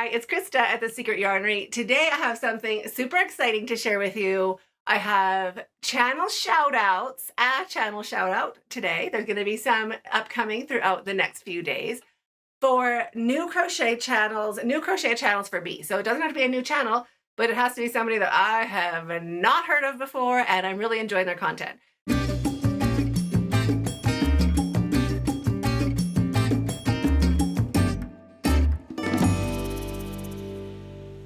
Hi, it's Krista at The Secret Yarnery. Today I have something super exciting to share with you. I have channel shout outs, a channel shout out today. There's going to be some upcoming throughout the next few days for new crochet channels for me. So it doesn't have to be a new channel, but it has to be somebody that I have not heard of before and I'm really enjoying their content.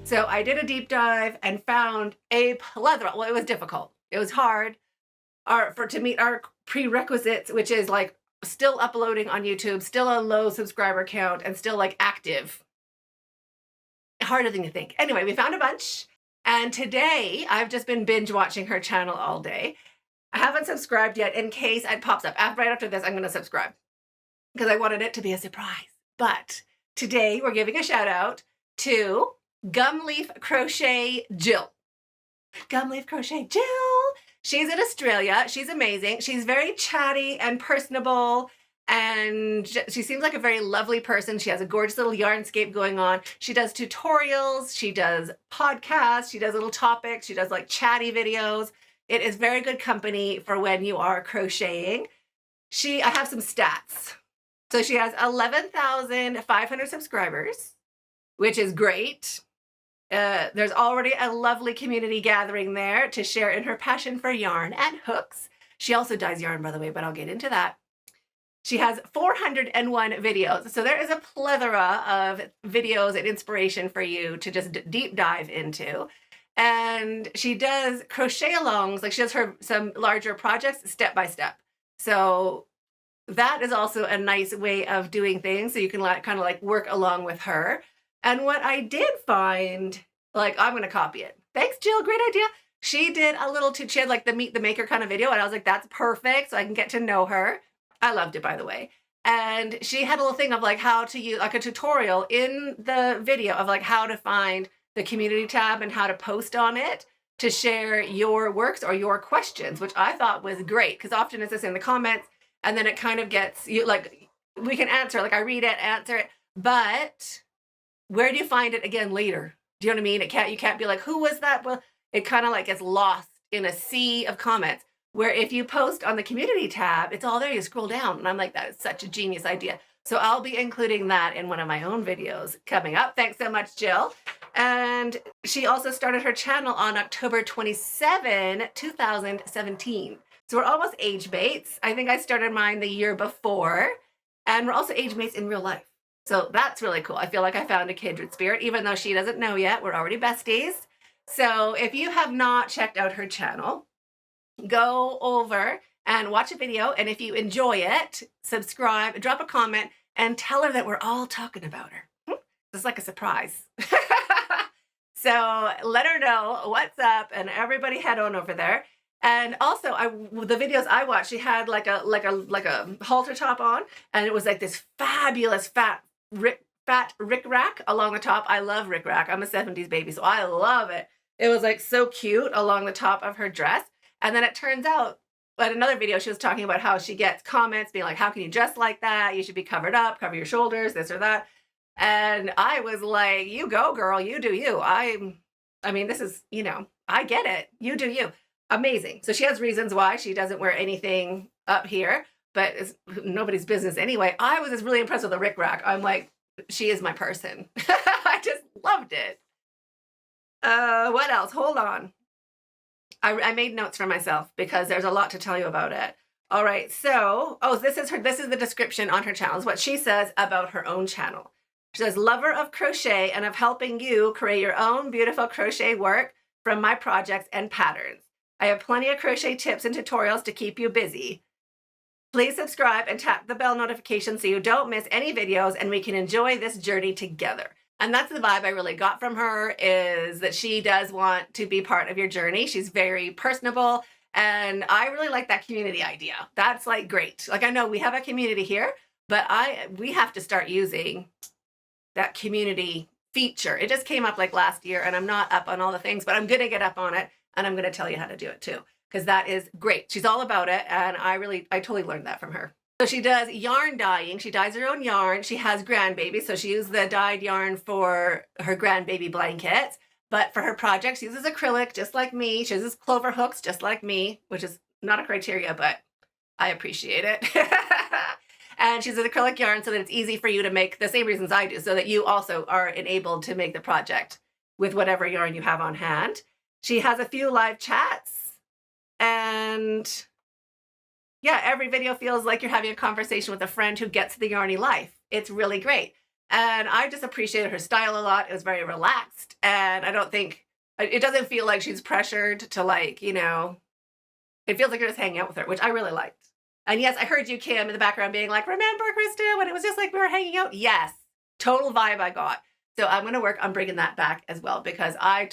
So I did a deep dive and found a plethora. Well, it was difficult. It was hard to meet our prerequisites, which is like still uploading on YouTube, still a low subscriber count, and still like active. Harder than you think. Anyway, we found a bunch. And today I've just been binge watching her channel all day. I haven't subscribed yet in case it pops up. Right after this, I'm going to subscribe because I wanted it to be a surprise. But today we're giving a shout out to Leaf Crochet Jill. Leaf Crochet Jill. She's in Australia. She's amazing. She's very chatty and personable, and she seems like a very lovely person. She has a gorgeous little yarnscape going on. She does tutorials. She does podcasts. She does little topics. She does like chatty videos. It is very good company for when you are crocheting. I have some stats. So she has 11,500 subscribers, which is great. There's already a lovely community gathering there to share in her passion for yarn and hooks. She also dyes yarn, by the way, but I'll get into that. She has 401 videos. So there is a plethora of videos and inspiration for you to just deep dive into. And she does crochet alongs, like she does some larger projects step by step. So that is also a nice way of doing things. So you can kind of like work along with her. And what I did find, like, I'm going to copy it. Thanks, Jill. Great idea. She did a little, she had like the Meet the Maker kind of video. And I was like, that's perfect. So I can get to know her. I loved it, by the way. And she had a little thing of like how to use, like a tutorial in the video of like how to find the community tab and how to post on it to share your works or your questions, which I thought was great. Because often it's just in the comments and then it kind of gets you like, we can answer, like I read it, answer it, but where do you find it again later? Do you know what I mean? You can't be like, who was that? Well, it kind of like gets lost in a sea of comments, where if you post on the community tab, it's all there. You scroll down. And I'm like, that is such a genius idea. So I'll be including that in one of my own videos coming up. Thanks so much, Jill. And she also started her channel on October 27, 2017. So we're almost age mates. I think I started mine the year before. And we're also age mates in real life. So that's really cool. I feel like I found a kindred spirit, even though she doesn't know yet. We're already besties. So if you have not checked out her channel, go over and watch a video. And if you enjoy it, subscribe, drop a comment, and tell her that we're all talking about her. It's like a surprise. So let her know what's up, and everybody head on over there. And also, the videos I watched, she had like a halter top on, and it was like this fabulous fat rick-rack along the top. I love rick-rack. I'm a 70s baby, so I love it. It was like so cute along the top of her dress. And then it turns out, at another video, she was talking about how she gets comments being like, how can you dress like that? You should be covered up, cover your shoulders, this or that. And I was like, you go, girl, you do you. I mean, this is, I get it. You do you. Amazing. So she has reasons why she doesn't wear anything up here, but it's nobody's business anyway. I was just really impressed with the rick rack. I'm like, she is my person. I just loved it. What else? Hold on. I made notes for myself because there's a lot to tell you about it. All right. So, this is the description on her channel. Is what she says about her own channel. She says, lover of crochet and of helping you create your own beautiful crochet work from my projects and patterns. I have plenty of crochet tips and tutorials to keep you busy. Please subscribe and tap the bell notification so you don't miss any videos and we can enjoy this journey together. And that's the vibe I really got from her, is that she does want to be part of your journey. She's very personable, and I really like that community idea. That's like great. Like, I know we have a community here, but we have to start using that community feature. It just came up like last year, and I'm not up on all the things, but I'm going to get up on it, and I'm going to tell you how to do it too, because that is great. She's all about it, and I totally learned that from her. So she does yarn dyeing. She dyes her own yarn. She has grandbabies, so she uses the dyed yarn for her grandbaby blankets. But for her projects, she uses acrylic, just like me. She uses clover hooks, just like me, which is not a criteria, but I appreciate it. And she uses acrylic yarn so that it's easy for you to make the same reasons I do, so that you also are enabled to make the project with whatever yarn you have on hand. She has a few live chats, and yeah, every video feels like you're having a conversation with a friend who gets the yarny life. It's really great. And I just appreciated her style a lot. It was very relaxed. And I don't think, it doesn't feel like she's pressured to, like, you know, it feels like you're just hanging out with her, which I really liked. And yes, I heard you, Kim, in the background being like, remember, Krista, when it was just like we were hanging out? Yes, total vibe I got. So I'm going to work on bringing that back as well, because I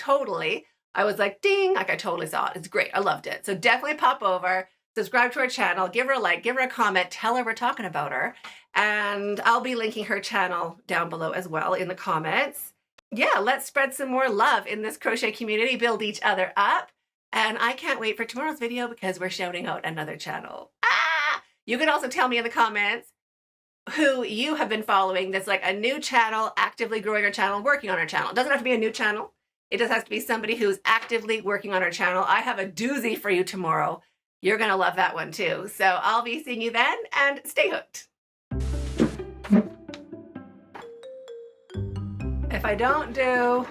was like, ding, like I totally saw it. It's great. I loved it. So definitely pop over, subscribe to her channel, give her a like, give her a comment, tell her we're talking about her. And I'll be linking her channel down below as well in the comments. Yeah, let's spread some more love in this crochet community, build each other up. And I can't wait for tomorrow's video because we're shouting out another channel. You can also tell me in the comments who you have been following that's like a new channel, actively growing our channel, working on our channel. It doesn't have to be a new channel. It just has to be somebody who's actively working on our channel. I have a doozy for you tomorrow. You're going to love that one too. So I'll be seeing you then, and stay hooked. If I don't do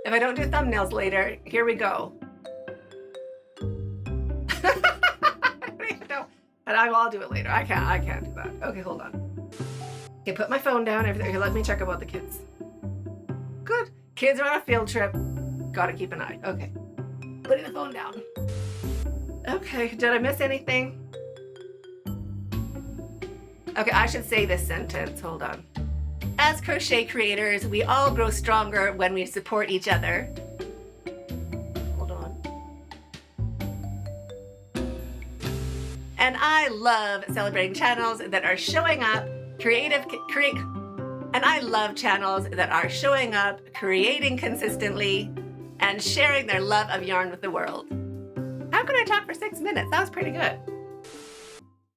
thumbnails later, here we go. And I'll do it later. I can't do that. Okay, hold on. Okay, put my phone down. Everything. Let me check about the kids. Good. Kids are on a field trip. Gotta keep an eye. Okay. Putting the phone down. Okay, did I miss anything? Okay, I should say this sentence. Hold on. As crochet creators, we all grow stronger when we support each other. Hold on. And I love celebrating channels that are showing up, and I love channels that are showing up, creating consistently, and sharing their love of yarn with the world. How could I talk for 6 minutes? That was pretty good.